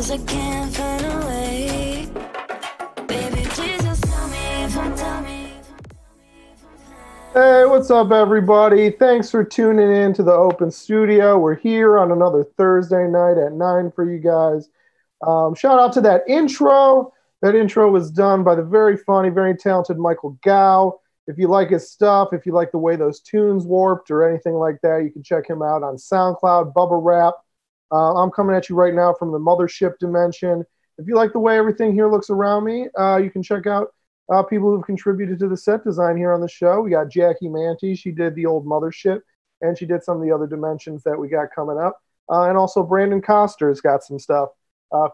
'cause I can't find a way. Baby, please just tell me if I'm tell me. Hey, what's up, everybody? Thanks for tuning in to the Open Studio. We're here on another Thursday night at 9 for you guys. Shout out to that intro. That intro was done by the very funny, very talented Michael Gow. If you like his stuff, if you like the way those tunes warped or anything like that, you can check him out on SoundCloud, Bubba Rap. I'm coming at you right now from the Mothership Dimension. If you like the way everything here looks around me, you can check out people who've contributed to the set design here on the show. We got Jackie Manty. She did the old Mothership, and she did some of the other dimensions that we got coming up. And also Brandon Coster's got some stuff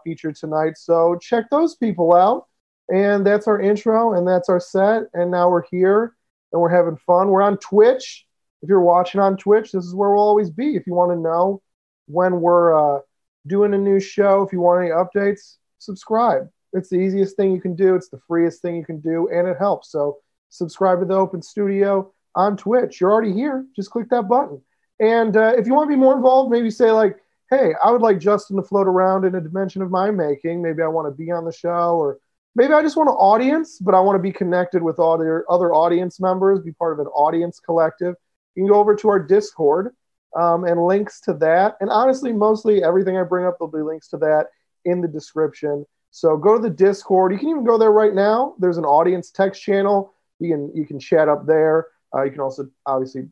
featured tonight. So check those people out. And that's our intro, and that's our set. And now we're here, and we're having fun. We're on Twitch. If you're watching on Twitch, this is where we'll always be. If you want to know when we're doing a new show, if you want any updates, subscribe. It's the easiest thing you can do. It's the freest thing you can do, and it helps. So subscribe to the Open Studio on Twitch. You're already here. Just click that button. And if you want to be more involved, maybe say like, hey, I would like Justin to float around in a dimension of my making. Maybe I want to be on the show, or maybe I just want an audience, but I want to be connected with all the other audience members, be part of an audience collective. You can go over to our Discord and links to that. And honestly, mostly everything I bring up, there'll be links to that in the description. So go to the Discord. You can even go there right now. There's an audience text channel. You can chat up there. You can also obviously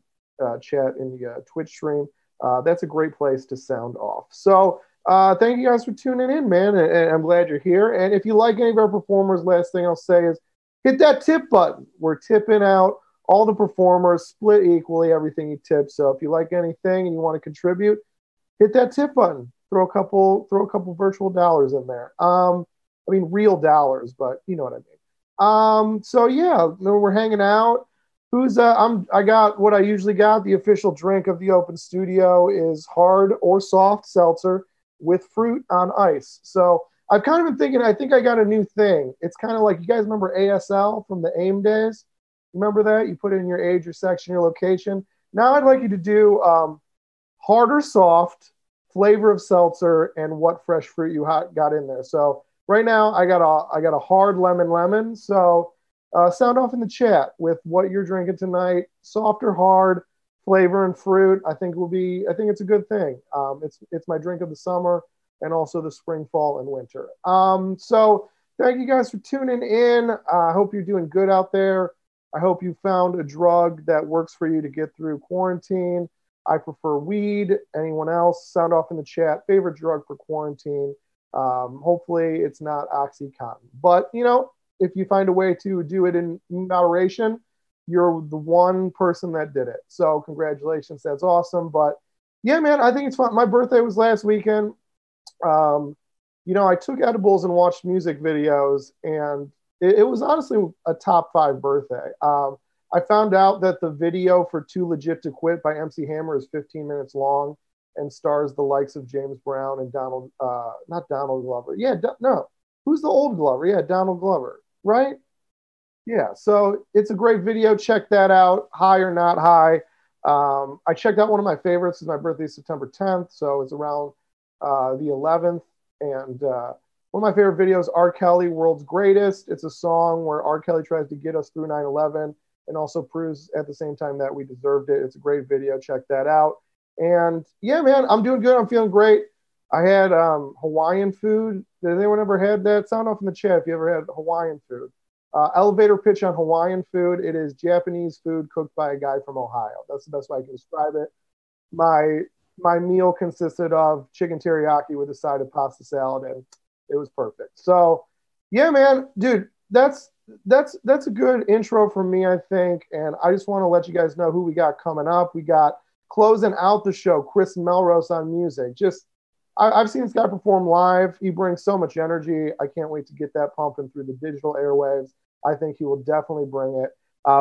chat in the Twitch stream. That's a great place to sound off. So thank you guys for tuning in, man. And I'm glad you're here. And if you like any of our performers, last thing I'll say is hit that tip button. We're tipping out all the performers, split equally everything you tip. So if you like anything and you want to contribute, hit that tip button. Throw a couple virtual dollars in there. I mean, real dollars, but you know what I mean. So yeah, we're hanging out. I got what I usually got. The official drink of the Open Studio is hard or soft seltzer with fruit on ice. So I've kind of been thinking, I think I got a new thing. It's kind of like, you guys remember ASL from the AIM days? Remember that? You put in your age, your section, your location. Now I'd like you to do hard or soft, flavor of seltzer, and what fresh fruit you got in there. So right now I got a hard lemon. So sound off in the chat with what you're drinking tonight, soft or hard, flavor and fruit. I think it's a good thing. It's my drink of the summer and also the spring, fall, and winter. So thank you guys for tuning in. I hope you're doing good out there. I hope you found a drug that works for you to get through quarantine. I prefer weed. Anyone else? Sound off in the chat. Favorite drug for quarantine. Hopefully it's not OxyContin. But, if you find a way to do it in moderation, you're the one person that did it. So congratulations. That's awesome. But yeah, man, I think it's fun. My birthday was last weekend. I took edibles and watched music videos, and it was honestly a top 5 birthday. I found out that the video for Too Legit to Quit by MC Hammer is 15 minutes long and stars the likes of James Brown and not Donald Glover. Yeah, no. Who's the old Glover? Yeah, Donald Glover, right? Yeah, so it's a great video. Check that out, high or not high. I checked out one of my favorites, because my birthday is September 10th, so it's around the 11th. And one of my favorite videos, R. Kelly, World's Greatest. It's a song where R. Kelly tries to get us through 9/11 and also proves at the same time that we deserved it. It's a great video. Check that out. And yeah, man, I'm doing good. I'm feeling great. I had Hawaiian food. Did anyone ever had that? Sound off in the chat if you ever had Hawaiian food. Elevator pitch on Hawaiian food. It is Japanese food cooked by a guy from Ohio. That's the best way I can describe it. My meal consisted of chicken teriyaki with a side of pasta salad, and it was perfect. So yeah, man, dude, that's a good intro for me, I think. And I just want to let you guys know who we got coming up. We got closing out the show, Chris Melrose on music. I've seen this guy perform live. He brings so much energy. I can't wait to get that pumping through the digital airwaves. I think he will definitely bring it.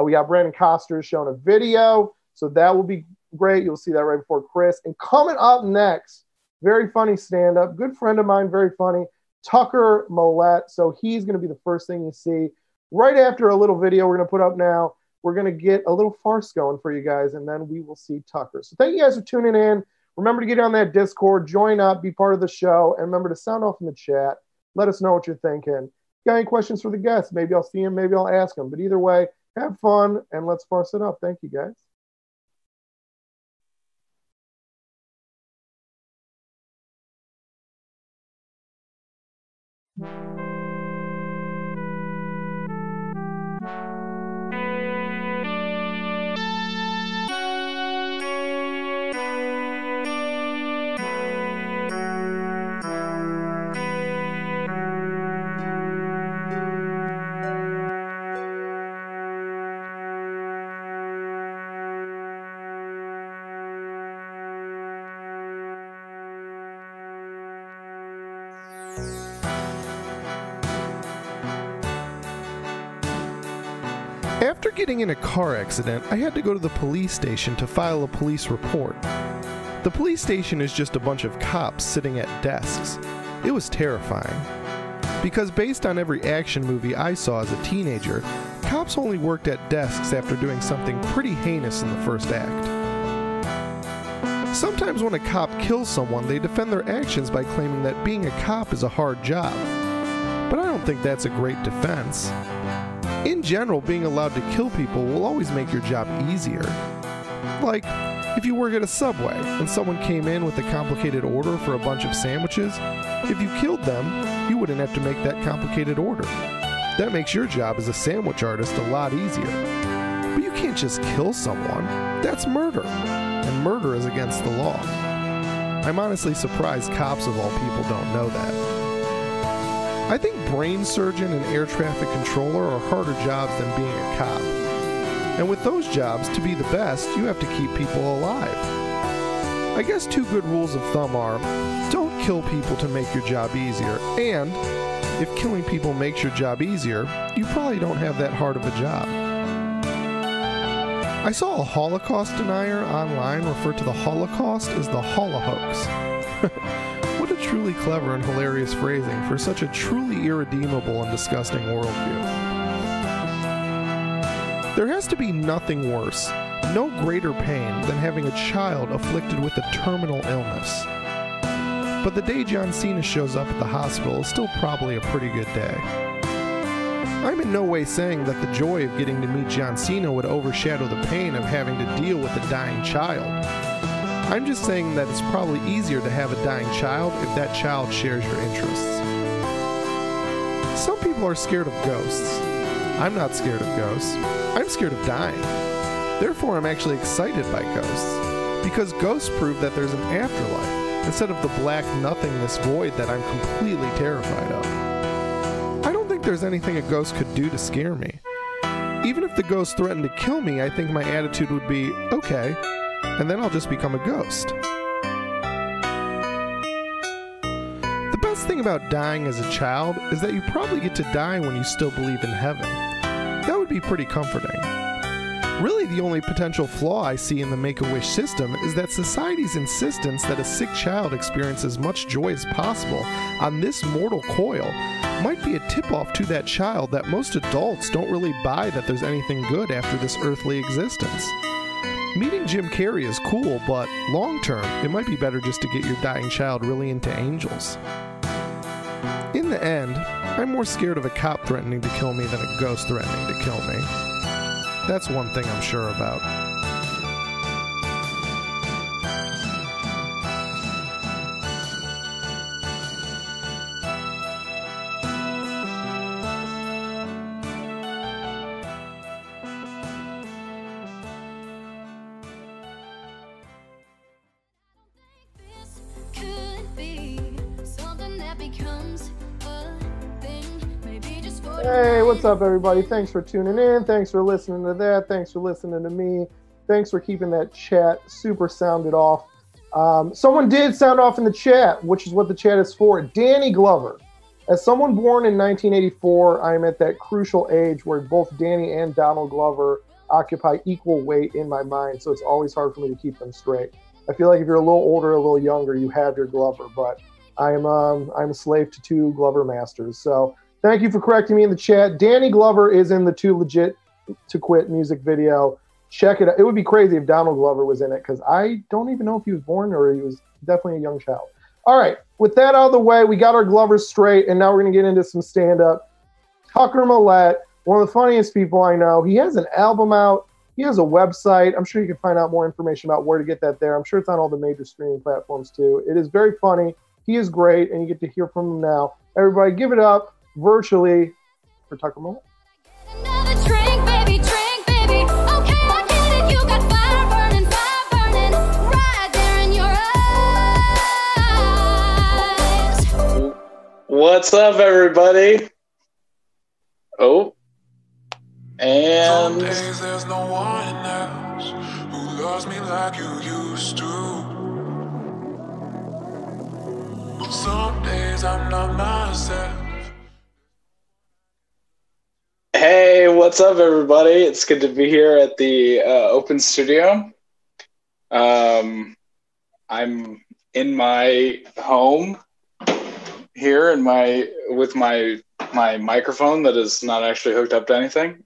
We got Brandon Coster showing a video, so that will be great. You'll see that right before Chris. And coming up next, very funny stand-up, good friend of mine, very funny, Tucker Millette. So he's going to be the first thing you see. Right after a little video we're going to put up now, we're going to get a little farce going for you guys, and then we will see Tucker. So thank you guys for tuning in. Remember to get on that Discord, join up, be part of the show, and remember to sound off in the chat. Let us know what you're thinking. Got any questions for the guests? Maybe I'll see them, maybe I'll ask them. But either way, have fun, and let's farce it up. Thank you, guys. After getting in a car accident, I had to go to the police station to file a police report. The police station is just a bunch of cops sitting at desks. It was terrifying. Because based on every action movie I saw as a teenager, cops only worked at desks after doing something pretty heinous in the first act. Sometimes when a cop kills someone, they defend their actions by claiming that being a cop is a hard job. But I don't think that's a great defense. In general, being allowed to kill people will always make your job easier. Like, if you work at a Subway and someone came in with a complicated order for a bunch of sandwiches, if you killed them, you wouldn't have to make that complicated order. That makes your job as a sandwich artist a lot easier. But you can't just kill someone. That's murder. And murder is against the law. I'm honestly surprised cops of all people don't know that. I think brain surgeon and air traffic controller are harder jobs than being a cop. And with those jobs, to be the best, you have to keep people alive. I guess two good rules of thumb are, don't kill people to make your job easier, and if killing people makes your job easier, you probably don't have that hard of a job. I saw a Holocaust denier online refer to the Holocaust as the Holohoax. What a truly clever and hilarious phrasing for such a truly irredeemable and disgusting worldview. There has to be nothing worse, no greater pain than having a child afflicted with a terminal illness. But the day John Cena shows up at the hospital is still probably a pretty good day. I'm in no way saying that the joy of getting to meet John Cena would overshadow the pain of having to deal with a dying child. I'm just saying that it's probably easier to have a dying child if that child shares your interests. Some people are scared of ghosts. I'm not scared of ghosts. I'm scared of dying. Therefore, I'm actually excited by ghosts, because ghosts prove that there's an afterlife, instead of the black nothingness void that I'm completely terrified of. I don't think there's anything a ghost could do to scare me. Even if the ghost threatened to kill me, I think my attitude would be, okay, and then I'll just become a ghost. The best thing about dying as a child is that you probably get to die when you still believe in heaven. That would be pretty comforting. Really, the only potential flaw I see in the Make-A-Wish system is that society's insistence that a sick child experience as much joy as possible on this mortal coil might be a tip-off to that child that most adults don't really buy that there's anything good after this earthly existence. Meeting Jim Carrey is cool, but long-term, it might be better just to get your dying child really into angels. In the end, I'm more scared of a cop threatening to kill me than a ghost threatening to kill me. That's one thing I'm sure about. Hey, what's up, everybody? Thanks for tuning in. Thanks for listening to that. Thanks for listening to me. Thanks for keeping that chat super sounded off. Someone did sound off in the chat, which is what the chat is for. Danny Glover. As someone born in 1984, I am at that crucial age where both Danny and Donald Glover occupy equal weight in my mind, so it's always hard for me to keep them straight. I feel like if you're a little older, a little younger, you have your Glover, but I'm a slave to two Glover masters. So thank you for correcting me in the chat. Danny Glover is in the Too Legit to Quit music video. check it out. It would be crazy if Donald Glover was in it because I don't even know if he was born or he was definitely a young child. All right, with that out of the way, we got our Glovers straight, and now we're going to get into some stand-up. Tucker Millette, one of the funniest people I know. He has an album out. He has a website. I'm sure you can find out more information about where to get that there. I'm sure it's on all the major streaming platforms too. It is very funny. He is great, and you get to hear from him now. Everybody give it up virtually for Tucker Millette. Another drink, baby, okay, I get it. You got fire burning right there in your eyes. What's up, everybody? Oh, and some days there's no one else who loves me like you used to. Some days I'm not myself. hey, what's up, everybody? It's good to be here at the Open Studio. I'm in my home here with my microphone that is not actually hooked up to anything.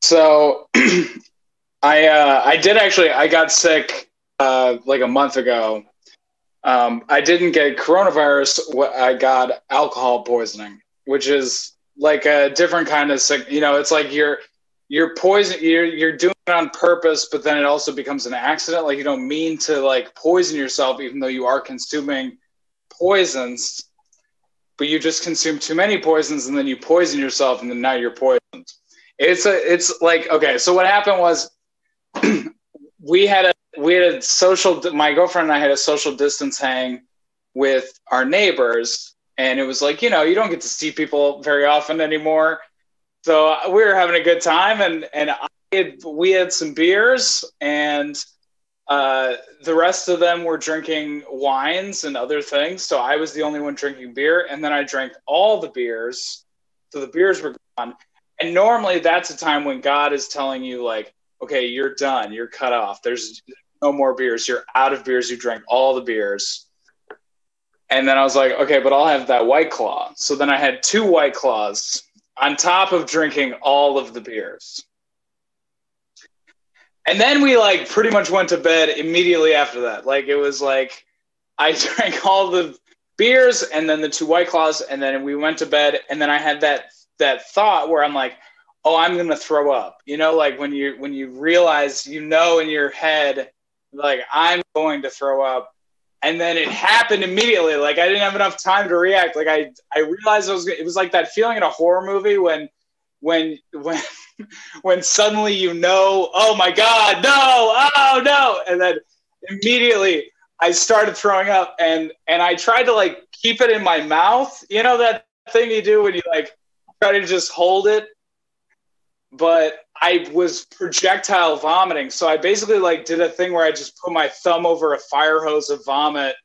So I got sick like a month ago. I didn't get coronavirus. I got alcohol poisoning, which is like a different kind of sick. You know, it's like you're poison. You're doing it on purpose, but then it also becomes an accident. Like you don't mean to like poison yourself, even though you are consuming poisons, but you just consume too many poisons, and then you poison yourself, and then now you're poisoned. It's like, okay. So what happened was we had a social. My girlfriend and I had a social distance hang with our neighbors, and it was like, you know, you don't get to see people very often anymore. So we were having a good time, and we had some beers, and the rest of them were drinking wines and other things. So I was the only one drinking beer, and then I drank all the beers. So the beers were gone. And normally that's a time when God is telling you, like, okay, you're done. You're cut off. There's no more beers. You're out of beers. You drank all the beers. And then I was like, okay, but I'll have that White Claw. So then I had 2 White Claws on top of drinking all of the beers. And then we like pretty much went to bed immediately after that. Like it was like I drank all the beers and then the 2 White Claws, and then we went to bed. And then I had that thought where I'm like, oh, I'm gonna throw up. You know, like when you realize, you know, in your head, like I'm going to throw up. And then it happened immediately. Like I didn't have enough time to react. Like I realized it was like that feeling in a horror movie when suddenly you know, oh my God, no, oh no. And then immediately I started throwing up, and I tried to like keep it in my mouth. You know that thing you do when you like try to just hold it? But I was projectile vomiting. So I basically like did a thing where I just put my thumb over a fire hose of vomit,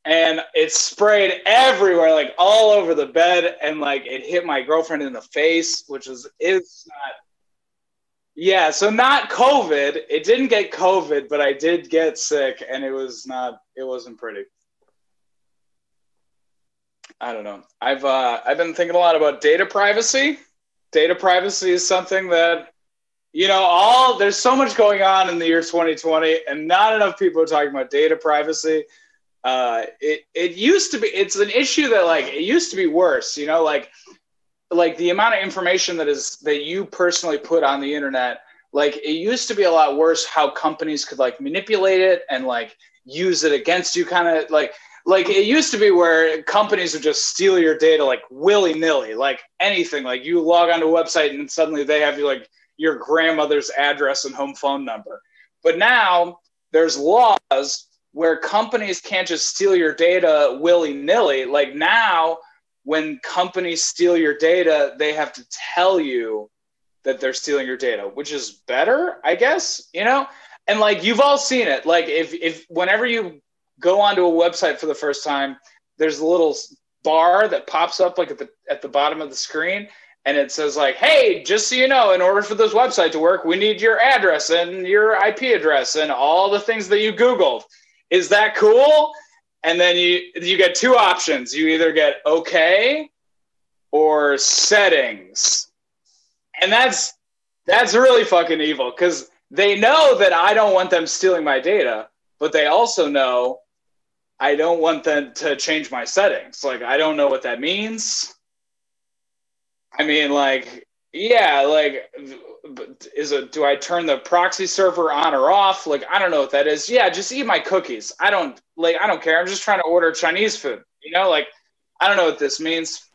and it sprayed everywhere, like all over the bed. And like it hit my girlfriend in the face, which it's not. Yeah. So not COVID. It didn't get COVID, but I did get sick, and it wasn't pretty. I don't know. I've been thinking a lot about data privacy. Data privacy is something that, you know, there's so much going on in the year 2020, and not enough people are talking about data privacy. It used to be, it's an issue that like, it used to be worse, you know, like the amount of information that you personally put on the internet. Like it used to be a lot worse how companies could like manipulate it and like use it against you, kind of like it used to be where companies would just steal your data like willy-nilly, like anything. Like you log onto a website and suddenly they have your grandmother's address and home phone number. But now there's laws where companies can't just steal your data willy-nilly. Like now when companies steal your data, they have to tell you that they're stealing your data, which is better, I guess, you know? And like you've all seen it. Like if whenever you go onto a website for the first time, there's a little bar that pops up like at the bottom of the screen, and it says like, hey, just so you know, in order for this website to work, we need your address and your IP address and all the things that you Googled. Is that cool? And then you get 2 options. You either get okay or settings. And that's really fucking evil because they know that I don't want them stealing my data, but they also know I don't want them to change my settings. Like, I don't know what that means. I mean, like, yeah, like, do I turn the proxy server on or off? Like, I don't know what that is. Yeah, just eat my cookies. I don't care. I'm just trying to order Chinese food. You know, like, I don't know what this means.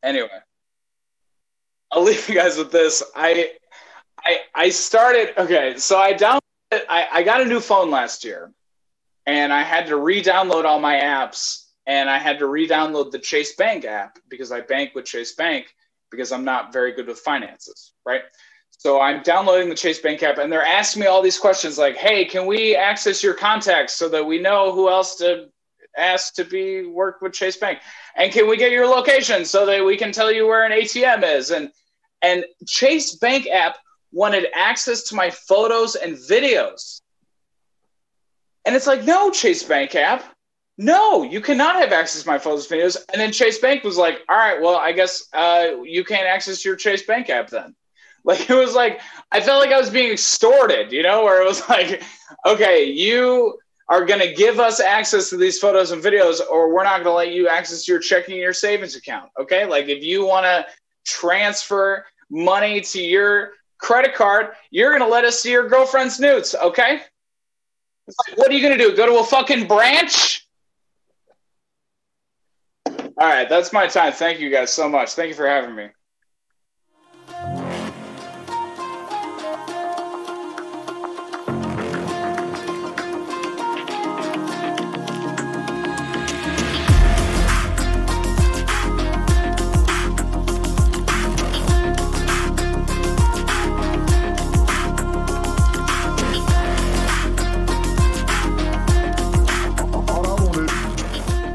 Anyway, I'll leave you guys with this. I started, okay, so I got a new phone last year. And I had to re-download all my apps, and I had to re-download the Chase Bank app because I bank with Chase Bank because I'm not very good with finances, right? So I'm downloading the Chase Bank app, and they're asking me all these questions like, hey, can we access your contacts so that we know who else to ask to work with Chase Bank? And can we get your location so that we can tell you where an ATM is? And Chase Bank app wanted access to my photos and videos. And it's like, no, Chase Bank app. No, you cannot have access to my photos and videos. And then Chase Bank was like, all right, well, I guess you can't access your Chase Bank app then. Like, it was like, I felt like I was being extorted, you know, where it was like, okay, you are going to give us access to these photos and videos, or we're not going to let you access your checking or your savings account, okay? Like, if you want to transfer money to your credit card, you're going to let us see your girlfriend's nudes, okay? It's like, what are you going to do? Go to a fucking branch? All right, that's my time. Thank you guys so much. Thank you for having me.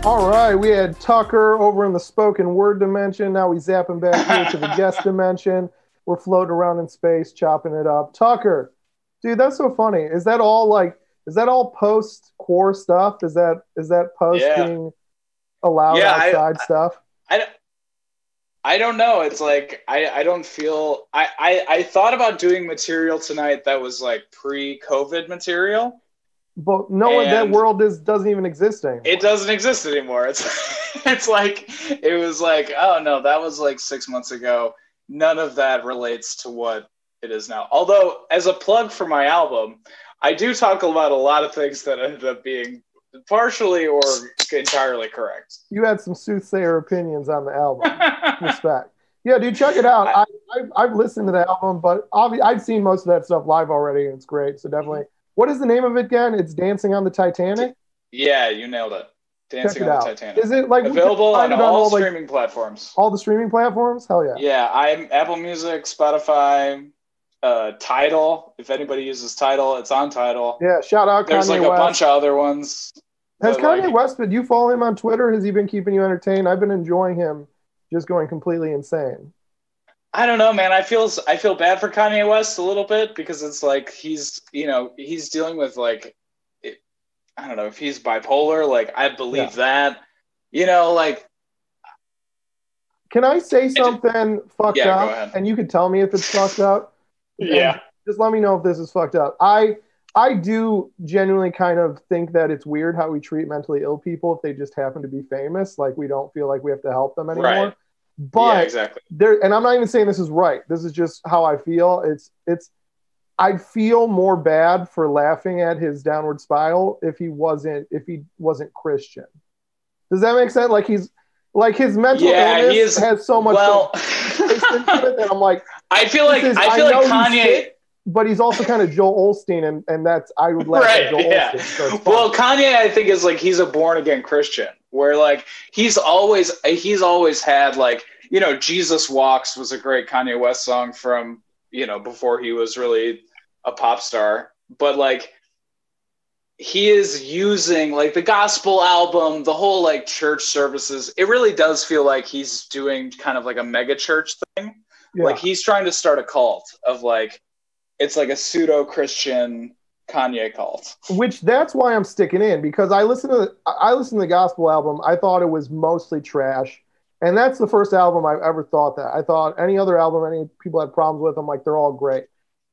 All right, we had Tucker over in the spoken word dimension. Now we zapping back here to the guest dimension. We're floating around in space, chopping it up. Tucker, dude, that's so funny. Is that all post-core stuff? Is that post being allowed outside stuff? I don't know. It's like I don't feel I thought about doing material tonight that was like pre-COVID material. But that world doesn't even exist anymore. It doesn't exist anymore. It's like, it was like, oh no, that was like 6 months ago. None of that relates to what it is now. Although, as a plug for my album, I do talk about a lot of things that ended up being partially or entirely correct. You had some soothsayer opinions on the album. Respect. Yeah, dude, check it out. I've listened to the album, but I've seen most of that stuff live already, and it's great. So definitely. What is the name of it again? It's Dancing on the Titanic? Yeah, you nailed it. Dancing on the Titanic. Is it like available on all streaming platforms? All the streaming platforms? Hell yeah. Yeah, I'm Apple Music, Spotify, Tidal. If anybody uses Tidal, it's on Tidal. Yeah, shout out Kanye West. There's like a bunch of other ones. Has Kanye West, do you follow him on Twitter? Has he been keeping you entertained? I've been enjoying him just going completely insane. I don't know, man. I feel bad for Kanye West a little bit because it's like he's dealing with like, I don't know if he's bipolar. Like, I believe that, like. Can I say something fucked up? Go ahead. And you can tell me if it's fucked up. Yeah. Just let me know if this is fucked up. I do genuinely kind of think that it's weird how we treat mentally ill people if they just happen to be famous. Like, we don't feel like we have to help them anymore. Right. But yeah, exactly. And I'm not even saying this is right. This is just how I feel. I'd feel more bad for laughing at his downward spiral if he wasn't Christian. Does that make sense? Like, his mental illness has so much. Well, and I'm like, I feel like Kanye. But he's also kind of Joel Osteen, and that's, I would laugh at Joel Osteen. So well, Kanye, I think, is like, he's a born again Christian, where like he's always had like, Jesus Walks was a great Kanye West song from, before he was really a pop star. But like, he is using like the gospel album, the whole like church services. It really does feel like he's doing kind of like a mega church thing. Yeah. Like, he's trying to start a cult of like, it's like a pseudo-Christian Kanye cult. Which, that's why I'm sticking in, because I listened to the gospel album. I thought it was mostly trash. And that's the first album I've ever thought that. I thought any other album, any people had problems with, I'm like, they're all great.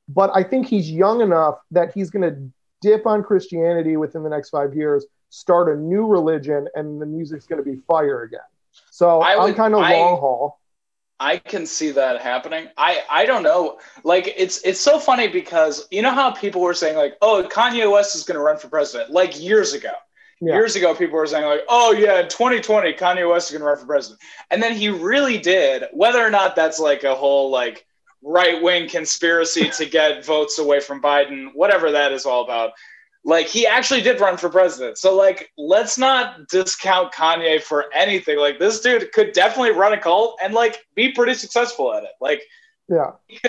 But I think he's young enough that he's going to dip on Christianity within the next 5 years, start a new religion, and the music's going to be fire again. So I'm kind of long haul. I can see that happening. I don't know. Like, it's so funny because you know how people were saying like, oh, Kanye West is going to run for president, like years ago. Yeah. Years ago, people were saying like, oh yeah, in 2020, Kanye West is going to run for president. And then he really did, whether or not that's like a whole like right-wing conspiracy to get votes away from Biden, whatever that is all about. Like, he actually did run for president. So, like, let's not discount Kanye for anything. Like, this dude could definitely run a cult and, like, be pretty successful at it. Like, yeah, he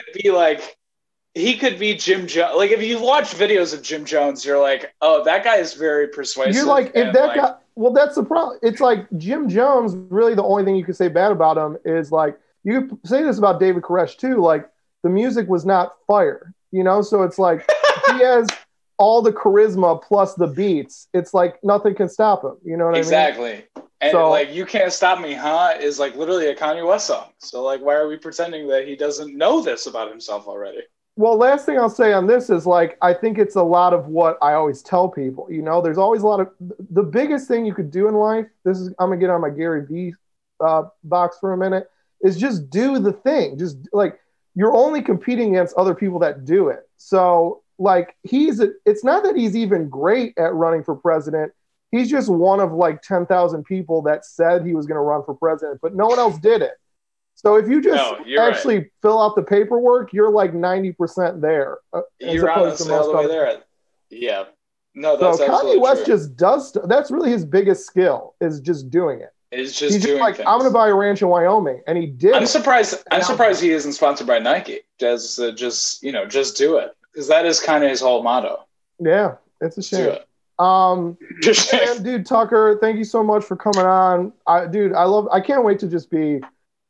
could be Jim Jones. Like, if you watch videos of Jim Jones, you're like, oh, that guy is very persuasive. You're like, if that guy, well, that's the problem. It's like Jim Jones, really the only thing you could say bad about him is, like, you could say this about David Koresh, too. Like, the music was not fire, you know? So it's like, he has all the charisma plus the beats. It's like nothing can stop him. You know what I mean? Exactly. And so, like, You Can't Stop Me, Huh? Is like literally a Kanye West song. So like, why are we pretending that he doesn't know this about himself already? Well, last thing I'll say on this is like, I think it's a lot of what I always tell people, you know, there's always a lot of, the biggest thing you could do in life, I'm gonna get on my Gary Vee box for a minute, is just do the thing. Just like, you're only competing against other people that do it. So like, it's not that he's even great at running for president. He's just one of like 10,000 people that said he was going to run for president, but no one else did it. So if you just actually fill out the paperwork, you're like 90% there. You're honestly all the way there. Yeah. No, that's so Kanye West just does. That's really his biggest skill, is just doing it. He's just like, things. I'm going to buy a ranch in Wyoming, and he did. I'm surprised he isn't sponsored by Nike. Just do it. Because that is kind of his whole motto. Yeah, it's a shame. And dude, Tucker, thank you so much for coming on. I can't wait to just be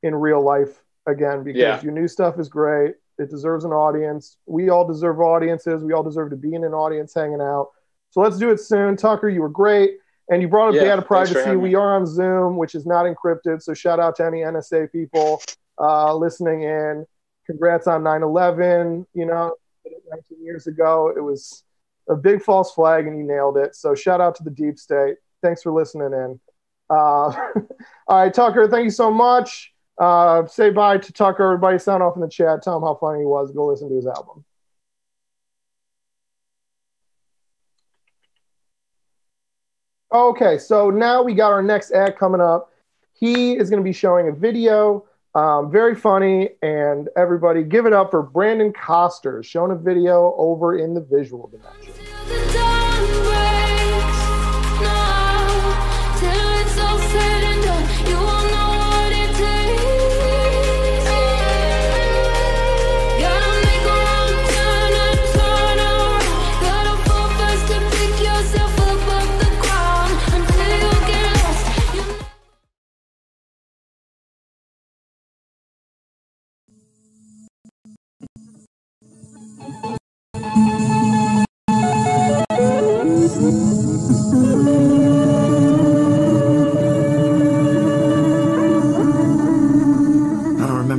in real life again, because your new stuff is great. It deserves an audience. We all deserve audiences. We all deserve to be in an audience hanging out. So let's do it soon. Tucker, you were great. And you brought up data privacy. We are on Zoom, which is not encrypted. So shout out to any NSA people listening in. Congrats on 9/11. You know, 19 years ago, it was a big false flag and you nailed it. So shout out to the deep state. Thanks for listening in. All right, Tucker, thank you so much. Say bye to Tucker. Everybody sound off in the chat. Tell him how funny he was. Go listen to his album. Okay, so now we got our next act coming up. He is going to be showing a video. Very funny, and everybody give it up for Brandon Coster, showing a video over in the visual dimension.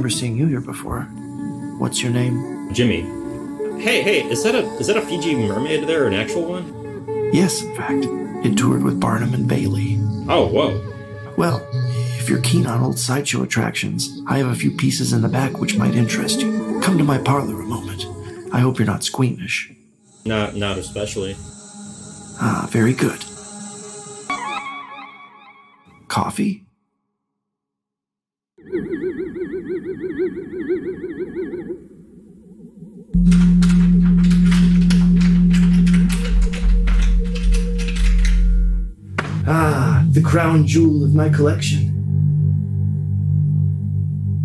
Seeing you here before. What's your name? Jimmy. Hey, is that a Fiji mermaid there, an actual one? Yes, in fact. It toured with Barnum and Bailey. Oh, whoa. Well, if you're keen on old sideshow attractions, I have a few pieces in the back which might interest you. Come to my parlor a moment. I hope you're not squeamish. Not especially. Ah, very good. Coffee? Ah, the crown jewel of my collection.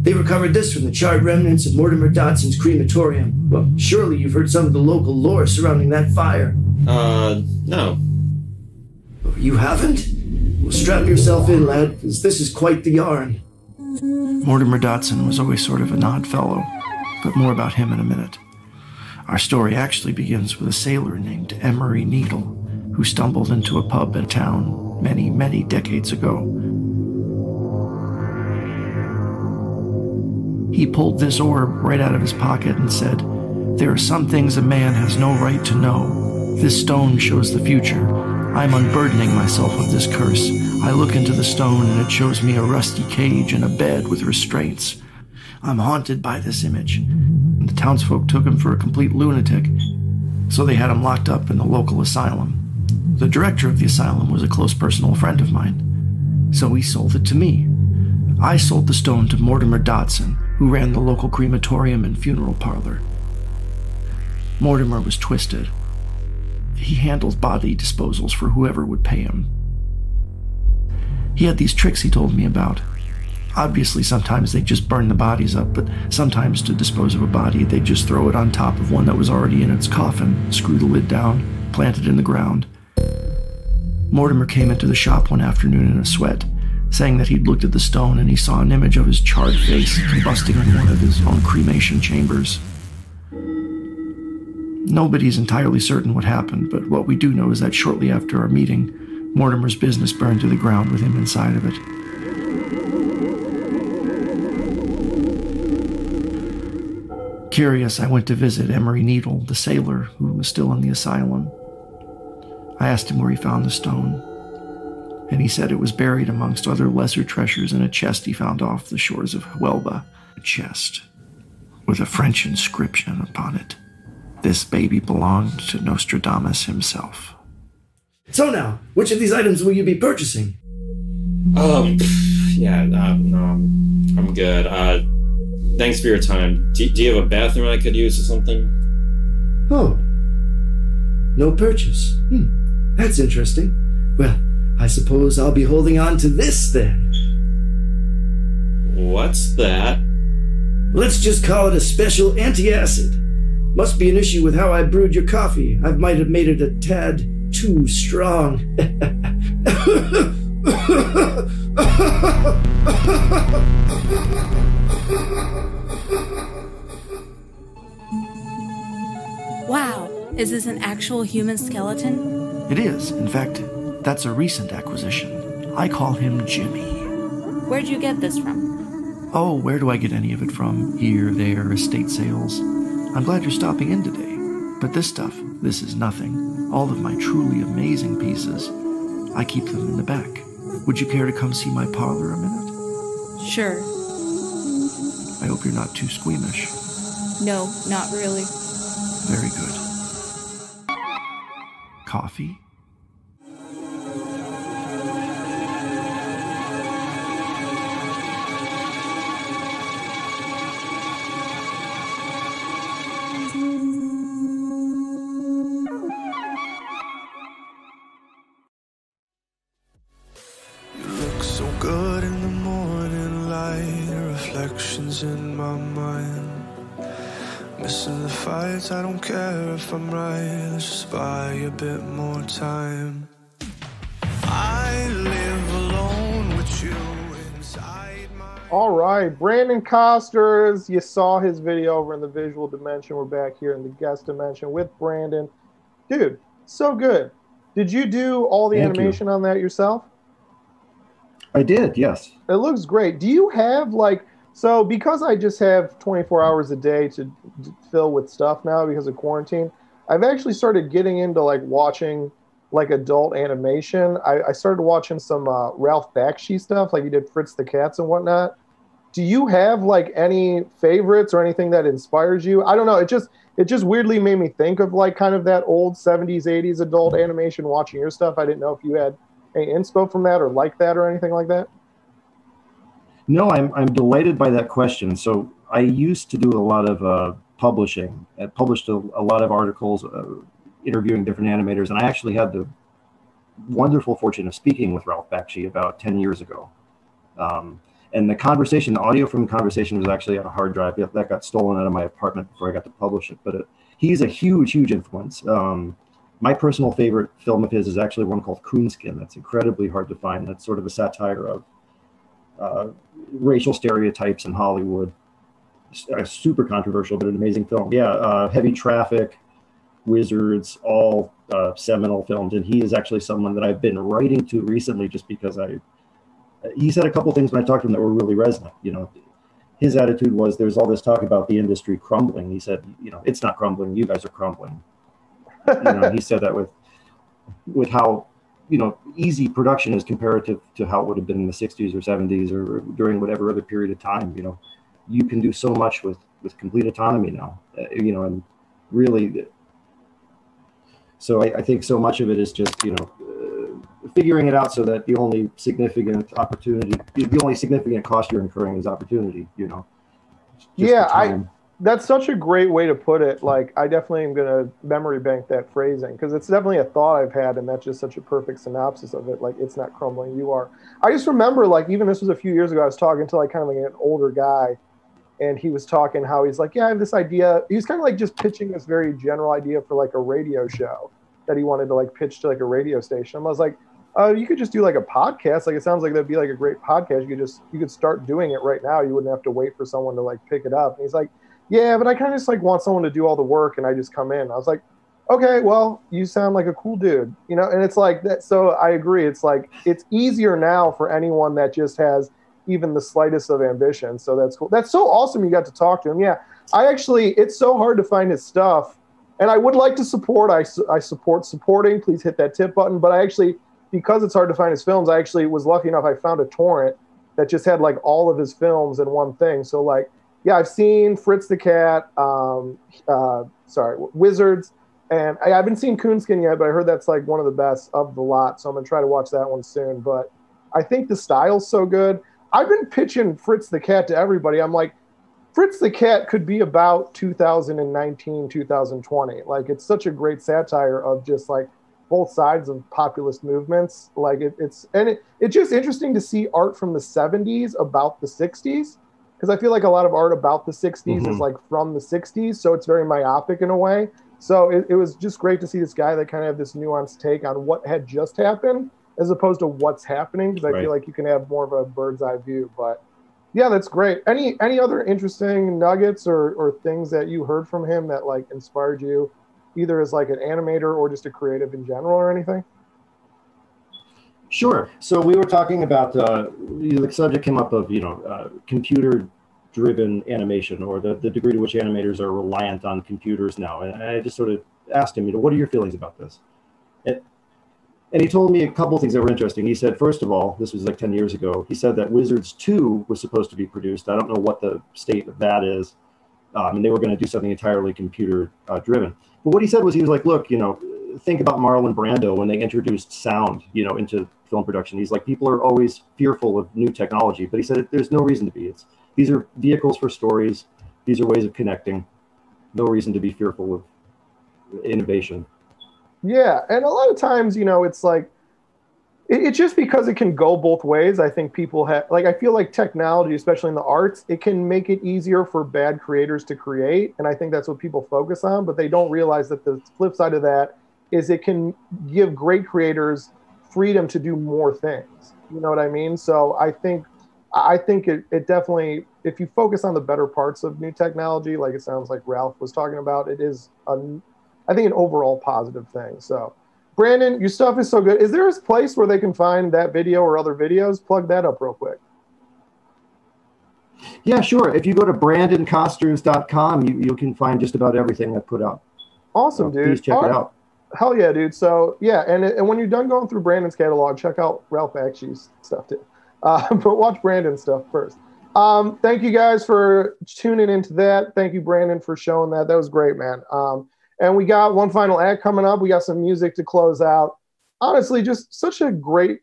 They recovered this from the charred remnants of Mortimer Dodson's crematorium. Well, surely you've heard some of the local lore surrounding that fire. No. You haven't? Well, strap yourself in, lad, because this is quite the yarn. Mortimer Dodson was always sort of an odd fellow, but more about him in a minute. Our story actually begins with a sailor named Emery Needle, who stumbled into a pub in town many, many decades ago. He pulled this orb right out of his pocket and said, "There are some things a man has no right to know. This stone shows the future. I'm unburdening myself of this curse. I look into the stone and it shows me a rusty cage and a bed with restraints. I'm haunted by this image." The townsfolk took him for a complete lunatic, so they had him locked up in the local asylum. The director of the asylum was a close personal friend of mine, so he sold it to me. I sold the stone to Mortimer Dodson, who ran the local crematorium and funeral parlor. Mortimer was twisted. He handled body disposals for whoever would pay him. He had these tricks he told me about. Obviously, sometimes they just burn the bodies up, but sometimes to dispose of a body, they just throw it on top of one that was already in its coffin, screw the lid down, plant it in the ground. Mortimer came into the shop one afternoon in a sweat, saying that he'd looked at the stone and he saw an image of his charred face combusting in one of his own cremation chambers. Nobody's entirely certain what happened, but what we do know is that shortly after our meeting, Mortimer's business burned to the ground with him inside of it. Curious, I went to visit Emery Needle, the sailor who was still in the asylum. I asked him where he found the stone, and he said it was buried amongst other lesser treasures in a chest he found off the shores of Huelva. A chest with a French inscription upon it. This baby belonged to Nostradamus himself. So now, which of these items will you be purchasing? No, I'm good. Thanks for your time. Do you have a bathroom I could use or something? Oh. No purchase. That's interesting. Well, I suppose I'll be holding on to this then. What's that? Let's just call it a special antacid. Must be an issue with how I brewed your coffee. I might have made it a tad too strong. Wow, is this an actual human skeleton? It is. In fact, that's a recent acquisition. I call him Jimmy. Where'd you get this from? Oh, where do I get any of it from? Here, there, estate sales. I'm glad you're stopping in today. But this stuff, this is nothing. All of my truly amazing pieces, I keep them in the back. Would you care to come see my parlor a minute? Sure. I hope you're not too squeamish. No, not really. Very good. Coffee? So good in the morning light, reflections in my mind. Missing the fights, I don't care if I'm right. Let's just buy a bit more time. I live alone with you inside my... All right, Brandon Costers. You saw his video over in the visual dimension. We're back here in the guest dimension with Brandon. Dude, so good. Did you do all the animation on that yourself? I did, yes. It looks great. Do you have so because I just have 24 hours a day to fill with stuff now because of quarantine, I've actually started getting into watching adult animation. I started watching some Ralph Bakshi stuff, like he did Fritz the Cats and whatnot. Do you have any favorites or anything that inspires you? I don't know. It just weirdly made me think of kind of that old 70s, 80s adult animation watching your stuff. I didn't know if you had any inspo from that or like that or anything like that. No, I'm delighted by that question. So I used to do a lot of publishing. I published a lot of articles interviewing different animators, and I actually had the wonderful fortune of speaking with Ralph Bakshi about 10 years ago. And the audio from the conversation was actually on a hard drive. That got stolen out of my apartment before I got to publish it. But he's a huge, huge influence. My personal favorite film of his is actually one called Coonskin. That's incredibly hard to find. That's sort of a satire of racial stereotypes in Hollywood. Super controversial, but an amazing film. Yeah, Heavy Traffic, Wizards, all seminal films. And he is actually someone that I've been writing to recently just because he said a couple things when I talked to him that were really resonant. his attitude was, there's all this talk about the industry crumbling. He said, it's not crumbling. You guys are crumbling. He said that with how, easy production is comparative to how it would have been in the 60s or 70s or during whatever other period of time. You can do so much with complete autonomy now, and really. So I think so much of it is just, figuring it out so that the only significant cost you're incurring is opportunity, That's such a great way to put it. Like, I definitely am going to memory bank that phrasing, because it's definitely a thought I've had, and that's just such a perfect synopsis of it. Like, it's not crumbling, you are. I just remember, like, even this was a few years ago, I was talking to, like, kind of like an older guy, and he was talking how he's like, yeah, I have this idea. He was kind of like just pitching this very general idea for, like, a radio show that he wanted to, like, pitch to, like, a radio station. I was like, you could just do like a podcast. Like, it sounds like that'd be like a great podcast. You could start doing it right now. You wouldn't have to wait for someone to like pick it up. And he's like, yeah, but I kind of just like want someone to do all the work and I just come in. I was like, okay, well, you sound like a cool dude, and it's like that. So I agree. It's like, it's easier now for anyone that just has even the slightest of ambition. So that's cool. That's so awesome. You got to talk to him. Yeah. It's so hard to find his stuff, and I would like to support. I support supporting. Please hit that tip button. But because it's hard to find his films, I actually was lucky enough. I found a torrent that just had like all of his films in one thing. So like, yeah, I've seen Fritz the Cat, Wizards, and I haven't seen Coonskin yet, but I heard that's like one of the best of the lot. So I'm gonna try to watch that one soon. But I think the style's so good. I've been pitching Fritz the Cat to everybody. I'm like, Fritz the Cat could be about 2019, 2020. Like, it's such a great satire of just like both sides of populist movements. Like, it's just interesting to see art from the 70s about the 60s, because I feel like a lot of art about the 60s is like from the 60s, so it's very myopic in a way. So it was just great to see this guy that kind of had this nuanced take on what had just happened as opposed to what's happening, because I feel like you can have more of a bird's eye view. But yeah, that's great. Any other interesting nuggets or things that you heard from him that like inspired you, either as like an animator or just a creative in general or anything? Sure. So we were talking about the subject came up of computer-driven animation, or the degree to which animators are reliant on computers now. And I just sort of asked him, what are your feelings about this? And he told me a couple of things that were interesting. He said, first of all, this was like 10 years ago, he said that Wizards 2 was supposed to be produced. I don't know what the state of that is. And they were going to do something entirely computer-driven. But what he said was, he was like, look, think about Marlon Brando when they introduced sound, into film production. He's like, people are always fearful of new technology, but he said there's no reason to be. These are vehicles for stories. These are ways of connecting. No reason to be fearful of innovation. Yeah, and a lot of times, it's like, it's just because it can go both ways. I think people have, like, I feel like technology, especially in the arts, it can make it easier for bad creators to create. And I think that's what people focus on, but they don't realize that the flip side of that is it can give great creators freedom to do more things. You know what I mean? So I think it definitely, if you focus on the better parts of new technology, like it sounds like Ralph was talking about, it is, I think, an overall positive thing. So Brandon, your stuff is so good. Is there a place where they can find that video or other videos? Plug that up real quick. Yeah, sure. If you go to brandoncosters.com, you can find just about everything I put out. Awesome, dude. Please check it out. Hell yeah, dude. So yeah, and when you're done going through Brandon's catalog, check out Ralph Bakshi's stuff too. But watch Brandon's stuff first. Thank you guys for tuning into that. Thank you, Brandon, for showing that. That was great, man. And we got one final act coming up. We got some music to close out. Honestly, just such a great,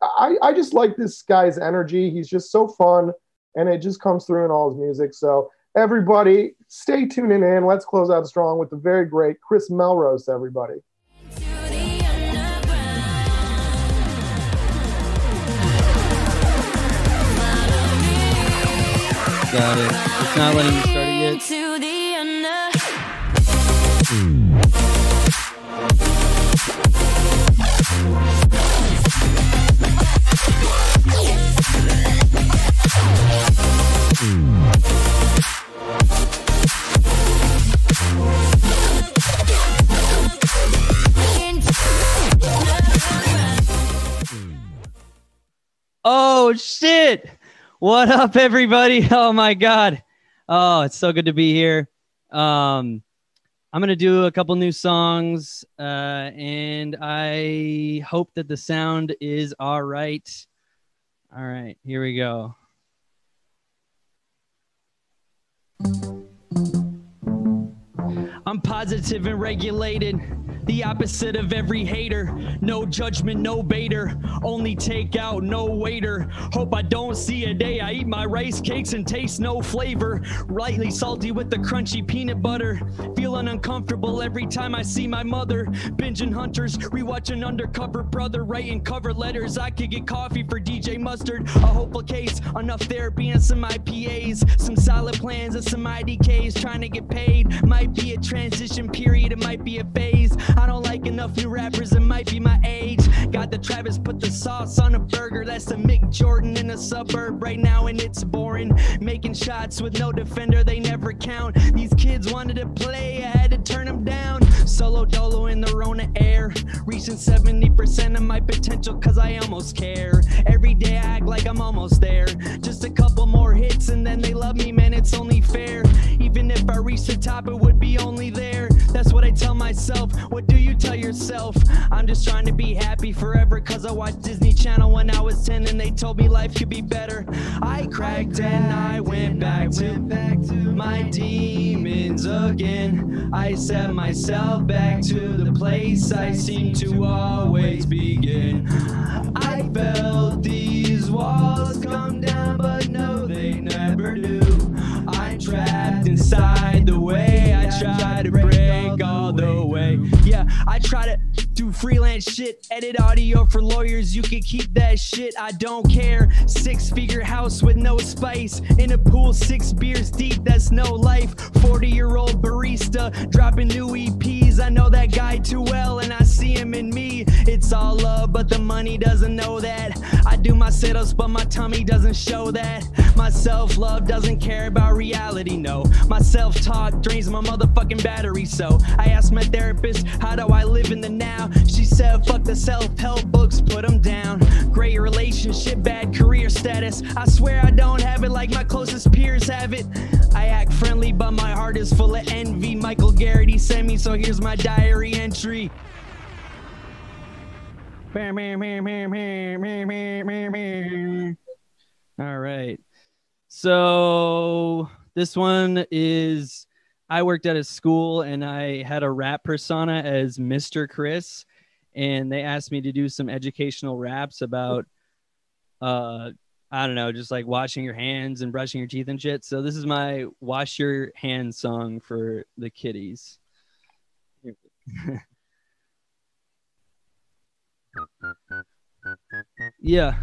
I just like this guy's energy. He's just so fun, and it just comes through in all his music. So everybody, stay tuning in. Let's close out strong with the very great Chris Melrose, everybody. Got it. It's not letting me start it yet. Oh shit! What up, everybody? Oh my God. Oh, it's so good to be here. I'm going to do a couple new songs, and I hope that the sound is all right. All right, here we go. I'm positive and regulated, the opposite of every hater. No judgment, no baiter, only takeout, no waiter. Hope I don't see a day I eat my rice cakes and taste no flavor. Lightly salty with the crunchy peanut butter. Feeling uncomfortable every time I see my mother. Binging Hunters, rewatching Undercover Brother. Writing cover letters, I could get coffee for DJ Mustard. A hopeful case, enough therapy and some IPAs. Some solid plans and some IDKs. Trying to get paid, might be a transition period, it might be a phase. I don't like enough new rappers, it might be my age. Got the Travis, put the sauce on a burger. That's the Mick Jordan in a suburb right now, and it's boring. Making shots with no defender, they never count. These kids wanted to play, I had to turn them down. Solo dolo in the Rona air, reaching 70% of my potential cause I almost care. Every day I act like I'm almost there. Just a couple more hits and then they love me, man, it's only fair. Even if I reach the top, it would be only there. That's what I tell myself. What do you tell yourself? I'm just trying to be happy forever cause I watched Disney Channel when I was 10 and they told me life could be better. I cracked and I went back to my demons again. I set myself back to the place I seem to always begin. I felt these walls come down, but no, they never do. I'm trapped inside the way I try to break all the way. Yeah, I try to do freelance shit, edit audio for lawyers, you can keep that shit, I don't care. 6-figure house with no spice, in a pool 6 beers deep, that's no life. 40-year-old barista, dropping new EPs, I know that guy too well and I see him in me. It's all love, but the money doesn't know that. I do my sit-ups, but my tummy doesn't show that. My self-love doesn't care about reality, no. My self-talk drains my motherfucking battery, so I asked my therapist, how do I live in the now? She said, fuck the self-help books, put them down. Great relationship, bad career status. I swear I don't have it like my closest peers have it. I act friendly, but my heart is full of envy. Michael Garrity sent me, so here's my diary entry. All right. So this one is, I worked at a school and I had a rap persona as Mr. Chris, and they asked me to do some educational raps about, I don't know, just like washing your hands and brushing your teeth and shit. So this is my wash your hands song for the kiddies. Yeah.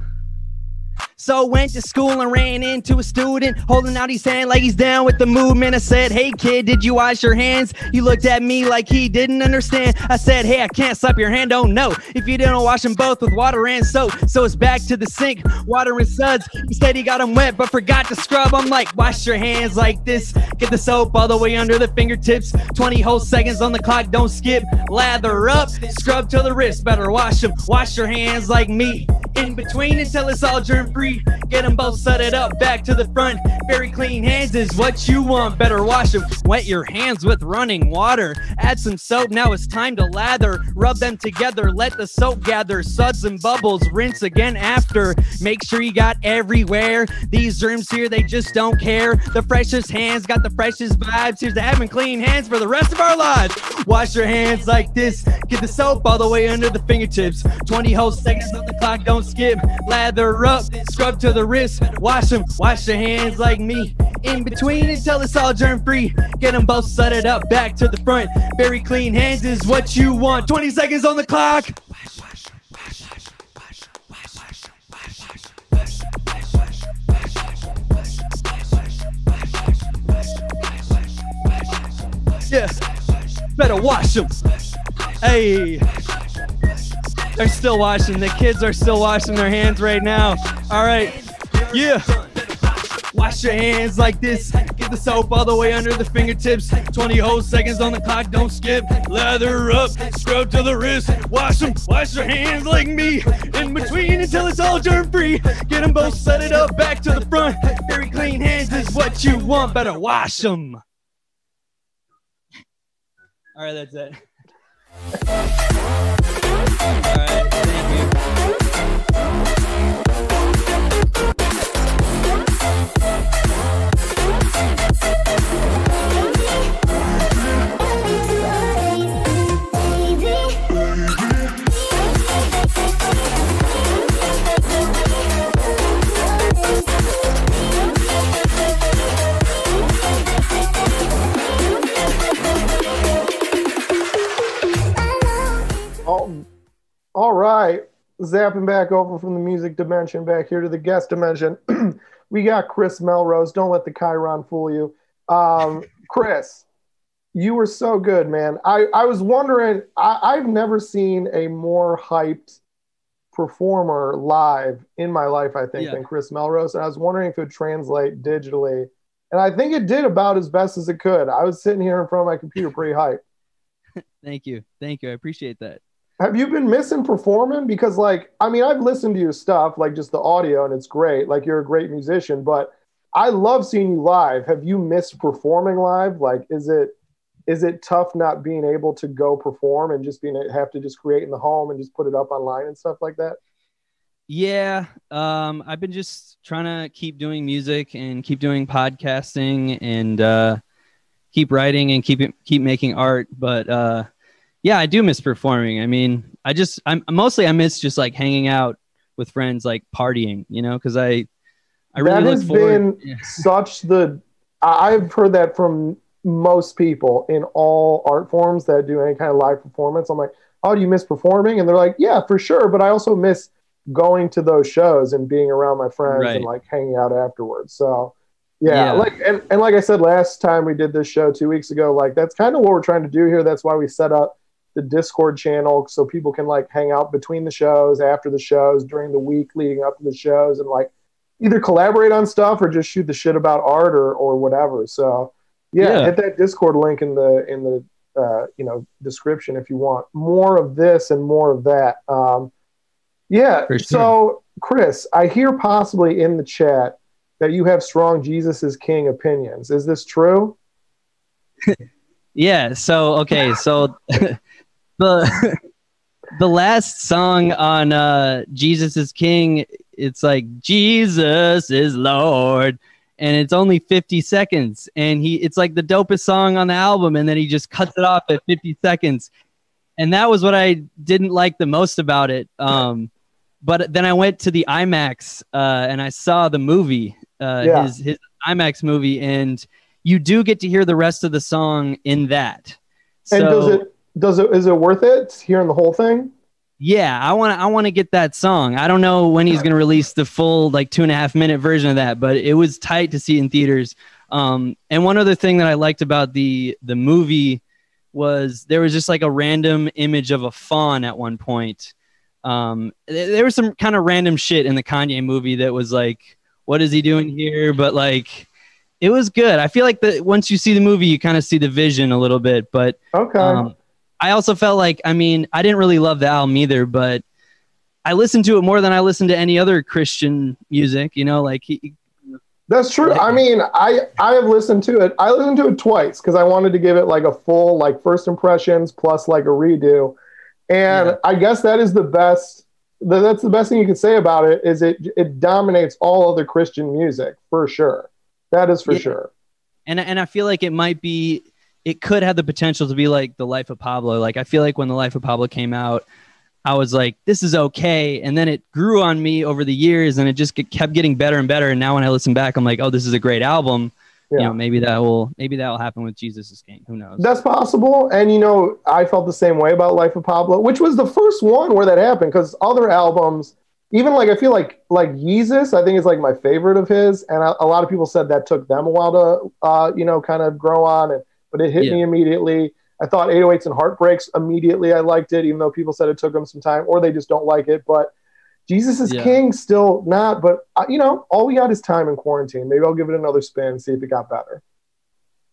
So went to school and ran into a student holding out his hand like he's down with the movement. I said, hey kid, did you wash your hands? He looked at me like he didn't understand. I said, hey, I can't slap your hand, oh no, if you didn't wash them both with water and soap. So it's back to the sink, water and suds. He said he got them wet but forgot to scrub. I'm like, wash your hands like this. Get the soap all the way under the fingertips. 20 whole seconds on the clock, don't skip. Lather up, scrub till the wrist, better wash them. Wash your hands like me. In between until it's all germ free. Get them both sudded up, back to the front. Very clean hands is what you want. Better wash them. Wet your hands with running water. Add some soap, now it's time to lather. Rub them together, let the soap gather. Suds and bubbles, rinse again after. Make sure you got everywhere. These germs here, they just don't care. The freshest hands got the freshest vibes. Here's to having clean hands for the rest of our lives. Wash your hands like this. Get the soap all the way under the fingertips. 20 whole seconds on the clock, don't skip. Lather up, scrub to the wrist. Wash them, wash your hands like me. In between until it's all germ free. Get them both sudded up, back to the front. Very clean hands is what you want. 20 seconds on the clock. Yeah, better wash them. Hey, they're still washing. The kids are still washing their hands right now. All right, yeah. Wash your hands like this. Get the soap all the way under the fingertips. 20 whole seconds on the clock, don't skip. Lather up, scrub to the wrist. Wash your hands like me. In between until it's all germ free. Get them both, set it up, back to the front. Very clean hands is what you want, better wash them. All right, that's it. All right, thank you. All right, zapping back over from the music dimension back here to the guest dimension. We got Chris Melrose. Don't let the Chiron fool you. Chris, you were so good, man. I was wondering, I've never seen a more hyped performer live in my life, I think, than Chris Melrose. And I was wondering if it would translate digitally. And I think it did about as best as it could. I was sitting here in front of my computer pretty hyped. Thank you. Thank you. I appreciate that. Have you been missing performing? Because, like, I mean, I've listened to your stuff, like just the audio, and it's great. Like, you're a great musician, but I love seeing you live. Have you missed performing live? Like, is it tough not being able to go perform and just have to just create in the home and just put it up online and stuff like that? Yeah. I've been just trying to keep doing music and keep doing podcasting and keep writing and keep making art. But yeah, I do miss performing. I mean, I miss just like hanging out with friends, like partying, you know, because I really look forward. I've heard that from most people in all art forms that do any kind of live performance. I'm like, oh, do you miss performing? And they're like, yeah, for sure. But I also miss going to those shows and being around my friends and like hanging out afterwards. So yeah. Like, and like I said, last time we did this show 2 weeks ago, like that's kind of what we're trying to do here. That's why we set up the Discord channel so people can like hang out between the shows, after the shows, during the week leading up to the shows, and like either collaborate on stuff or just shoot the shit about art or whatever. So yeah, hit that Discord link in the description if you want more of this and more of that. Sure. So Chris, I hear possibly in the chat that you have strong Jesus is King opinions. Is this true? Yeah. So okay. So the last song on Jesus is King, it's like Jesus is Lord, and it's only 50 seconds, and it's like the dopest song on the album, and then he just cuts it off at 50 seconds, and that was what I didn't like the most about it. But then I went to the IMAX and I saw the movie, his IMAX movie, and you do get to hear the rest of the song in that. And is it worth it hearing the whole thing? Yeah, I want to get that song. I don't know when he's going to release the full like 2.5 minute version of that, but it was tight to see in theaters. And one other thing that I liked about the movie was there was just like a random image of a fawn at one point. There was some kind of random shit in the Kanye movie that was like, what is he doing here? But like, it was good. I feel like once you see the movie, you kind of see the vision a little bit. But okay. I also felt like, I mean, I didn't really love the album either, but I listened to it more than I listened to any other Christian music, you know, like that's true. I mean, I have listened to it. I listened to it twice because I wanted to give it like a full, like first impressions plus like a redo. And I guess that is the best. That's the best thing you can say about it is it dominates all other Christian music for sure. That is for sure. And I feel like it could have the potential to be like The Life of Pablo. Like I feel like when The Life of Pablo came out, I was like, this is okay. And then it grew on me over the years and it just kept getting better and better. And now when I listen back, I'm like, oh, this is a great album. Yeah. You know, maybe that will happen with Jesus is King. Who knows? That's possible. And, you know, I felt the same way about Life of Pablo, which was the first one where that happened because other albums, even like I feel like Yeezus, I think is like my favorite of his. And a lot of people said that took them a while to, kind of grow on. But it hit me immediately. I thought 808s and Heartbreaks immediately. I liked it, even though people said it took them some time or they just don't like it. But Jesus is Yeah. King, still not, but all we got is time in quarantine. Maybe I'll give it another spin, see if it got better.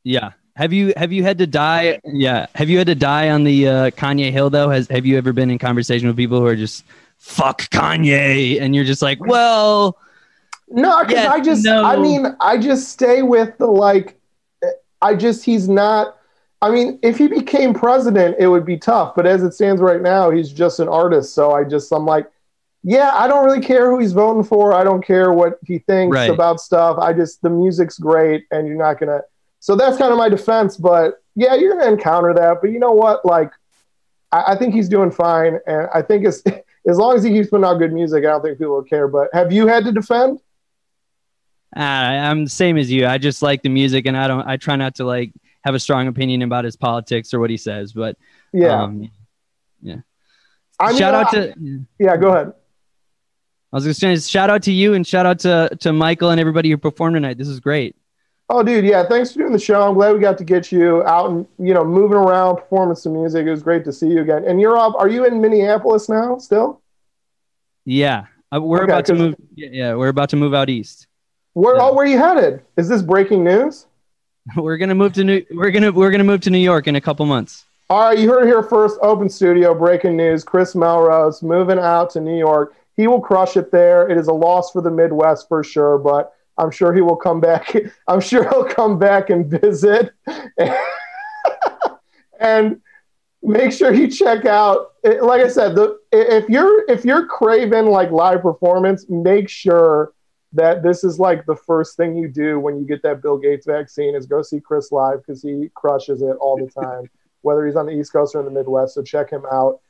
Yeah. Have you had to die? Yeah. Have you had to die on the Kanye Hill though? Have you ever been in conversation with people who are just fuck Kanye, and you're just like, well, no, because I just stay with the he's not. I mean, if he became president, it would be tough. But as it stands right now, he's just an artist. So I'm like, yeah, I don't really care who he's voting for. I don't care what he thinks about stuff. The music's great, and you're not gonna. So that's kind of my defense. But yeah, you're gonna encounter that. But you know what? Like, I think he's doing fine, and I think as long as he keeps putting out good music, I don't think people will care. But have you had to defend? I'm the same as you. I just like the music, and I try not to like have a strong opinion about his politics or what he says. But yeah. Shout out to go ahead. I was just saying, shout out to you and shout out to Michael and everybody who performed tonight. This is great. Oh, dude, yeah. Thanks for doing the show. I'm glad we got to get you out and moving around, performing some music. It was great to see you again. And are you in Minneapolis now still? Yeah, we're about to move. Yeah, we're about to move out east. Where are you headed? Is this breaking news? We're gonna move to We're gonna move to New York in a couple months. All right, you heard it here first. Open Studio, breaking news. Chris Melrose moving out to New York. He will crush it there. It is a loss for the Midwest for sure, but I'm sure he will come back. I'm sure he'll come back and visit, and make sure you check out. Like I said, if you're craving like live performance, make sure that this is like the first thing you do when you get that Bill Gates vaccine is go see Chris live, because he crushes it all the time, whether he's on the East Coast or in the Midwest. So check him out.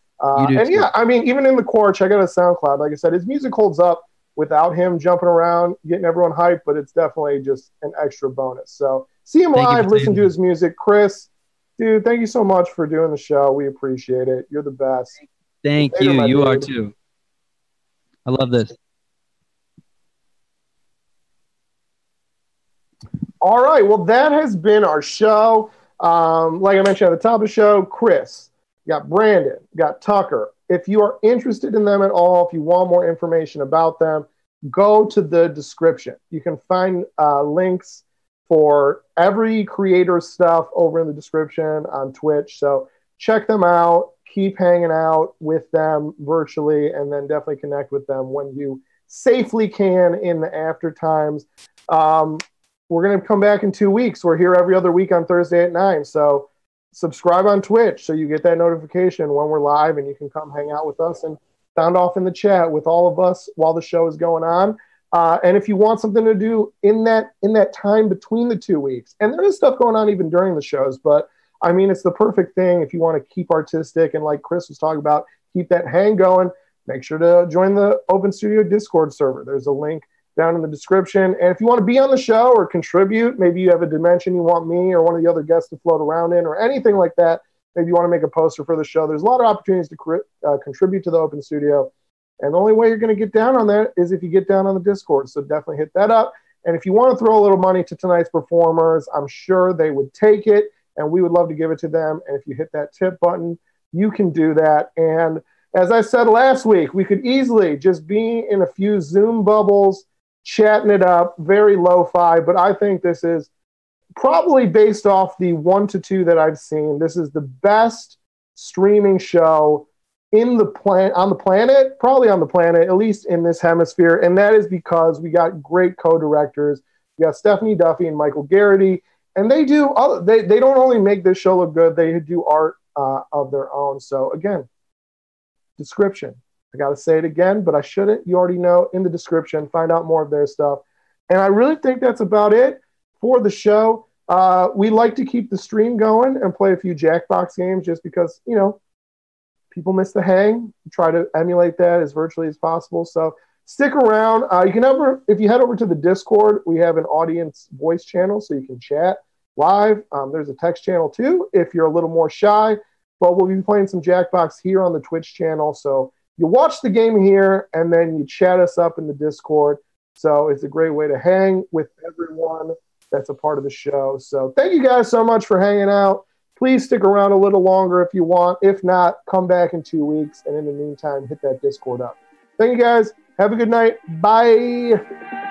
Yeah, I mean, even in the core, check out his SoundCloud. Like I said, his music holds up without him jumping around, getting everyone hyped, but it's definitely just an extra bonus. So see him live, listen to his music. Chris, dude, thank you so much for doing the show. We appreciate it. You're the best. Thank you. You are too. I love this. All right. Well, that has been our show. Like I mentioned at the top of the show, Chris, you got Brandon, you got Tucker. If you are interested in them at all, if you want more information about them, go to the description. You can find links for every creator's stuff over in the description on Twitch. So check them out. Keep hanging out with them virtually, and then definitely connect with them when you safely can in the after times. We're going to come back in 2 weeks. We're here every other week on Thursday at 9. So subscribe on Twitch so you get that notification when we're live, and you can come hang out with us and sound off in the chat with all of us while the show is going on. And if you want something to do in that time between the 2 weeks, and there is stuff going on even during the shows, but I mean, it's the perfect thing if you want to keep artistic and, like Chris was talking about, keep that hang going. Make sure to join the Open Studio Discord server. There's a link down in the description. And if you want to be on the show or contribute, maybe you have a dimension you want me or one of the other guests to float around in or anything like that, maybe you want to make a poster for the show, there's a lot of opportunities to contribute to the Open Studio. And the only way you're going to get down on that is if you get down on the Discord. So definitely hit that up. And if you want to throw a little money to tonight's performers, I'm sure they would take it, and we would love to give it to them. And if you hit that tip button, you can do that. And as I said last week, we could easily just be in a few Zoom bubbles, chatting it up, very lo-fi, but I think this is probably, based off the 1 to 2 that I've seen, this is the best streaming show on the planet, probably on the planet, at least in this hemisphere, and that is because we got great co-directors. We got Stephanie Duffy and Michael Garrity, and they don't only make this show look good, they do art of their own. So again, description. I got to say it again, but I shouldn't. You already know in the description. Find out more of their stuff. And I really think that's about it for the show. We like to keep the stream going and play a few Jackbox games just because, people miss the hang. Try to emulate that as virtually as possible. So stick around. If you head over to the Discord, we have an audience voice channel so you can chat live. There's a text channel too if you're a little more shy. But we'll be playing some Jackbox here on the Twitch channel. So you watch the game here, and then you chat us up in the Discord. So it's a great way to hang with everyone that's a part of the show. So thank you guys so much for hanging out. Please stick around a little longer if you want. If not, come back in 2 weeks. And in the meantime, hit that Discord up. Thank you guys. Have a good night. Bye.